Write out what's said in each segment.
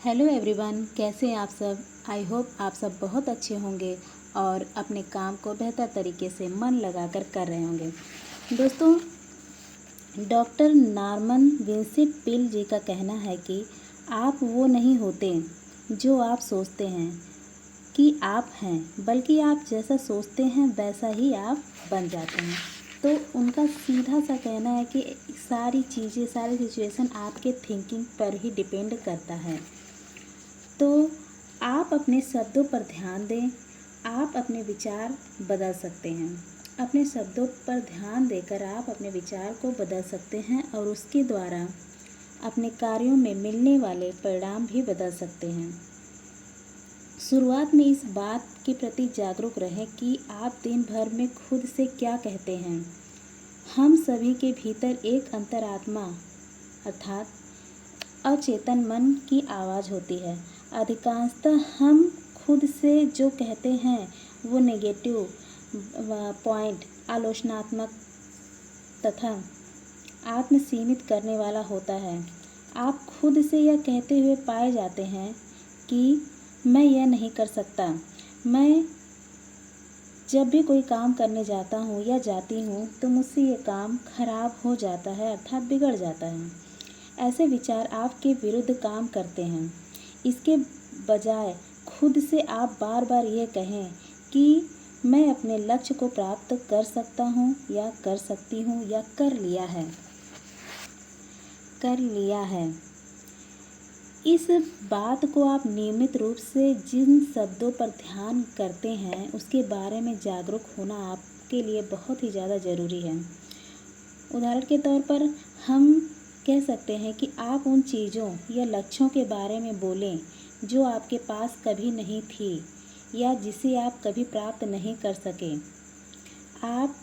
Hello everyone, कैसे हैं आप सब। आई होप आप सब बहुत अच्छे होंगे और अपने काम को बेहतर तरीके से मन लगाकर कर रहे होंगे। दोस्तों, डॉक्टर नॉर्मन विंसेंट पील जी का कहना है कि आप वो नहीं होते जो आप सोचते हैं कि आप हैं, बल्कि आप जैसा सोचते हैं वैसा ही आप बन जाते हैं। तो उनका सीधा सा कहना है कि सारी चीज़ें, सारी सिचुएशन आपके थिंकिंग पर ही डिपेंड करता है। तो आप अपने शब्दों पर ध्यान दें, आप अपने विचार बदल सकते हैं। अपने शब्दों पर ध्यान देकर आप अपने विचार को बदल सकते हैं और उसके द्वारा अपने कार्यों में मिलने वाले परिणाम भी बदल सकते हैं। शुरुआत में इस बात के प्रति जागरूक रहें कि आप दिन भर में खुद से क्या कहते हैं। हम सभी के भीतर एक अंतरात्मा अर्थात अचेतन मन की आवाज़ होती है। अधिकांशतः हम खुद से जो कहते हैं वो नेगेटिव पॉइंट, आलोचनात्मक तथा आत्म सीमित करने वाला होता है। आप खुद से यह कहते हुए पाए जाते हैं कि मैं यह नहीं कर सकता, मैं जब भी कोई काम करने जाता हूँ या जाती हूँ तो मुझसे ये काम खराब हो जाता है अर्थात बिगड़ जाता है। ऐसे विचार आपके विरुद्ध काम करते हैं। इसके बजाय खुद से आप बार बार ये कहें कि मैं अपने लक्ष्य को प्राप्त कर सकता हूँ या कर सकती हूँ या कर लिया है। इस बात को आप नियमित रूप से जिन शब्दों पर ध्यान करते हैं उसके बारे में जागरूक होना आपके लिए बहुत ही ज़्यादा ज़रूरी है। उदाहरण के तौर पर हम कह सकते हैं कि आप उन चीज़ों या लक्ष्यों के बारे में बोलें जो आपके पास कभी नहीं थी या जिसे आप कभी प्राप्त नहीं कर सके। आप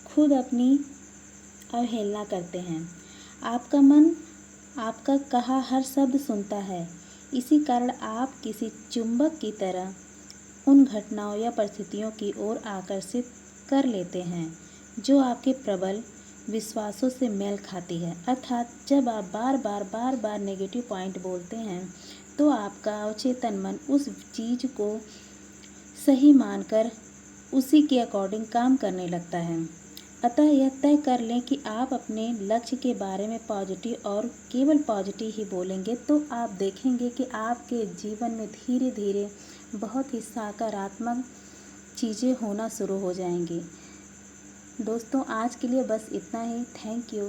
खुद अपनी अवहेलना करते हैं। आपका मन आपका कहा हर शब्द सुनता है। इसी कारण आप किसी चुंबक की तरह उन घटनाओं या परिस्थितियों की ओर आकर्षित कर लेते हैं जो आपके प्रबल विश्वासों से मेल खाती है। अर्थात जब आप बार बार नेगेटिव पॉइंट बोलते हैं तो आपका अवचेतन मन उस चीज़ को सही मानकर उसी के अकॉर्डिंग काम करने लगता है। अतः यह तय कर लें कि आप अपने लक्ष्य के बारे में पॉजिटिव और केवल पॉजिटिव ही बोलेंगे तो आप देखेंगे कि आपके जीवन में धीरे धीरे बहुत ही सकारात्मक चीज़ें होना शुरू हो जाएंगी। दोस्तों, आज के लिए बस इतना ही। Thank you.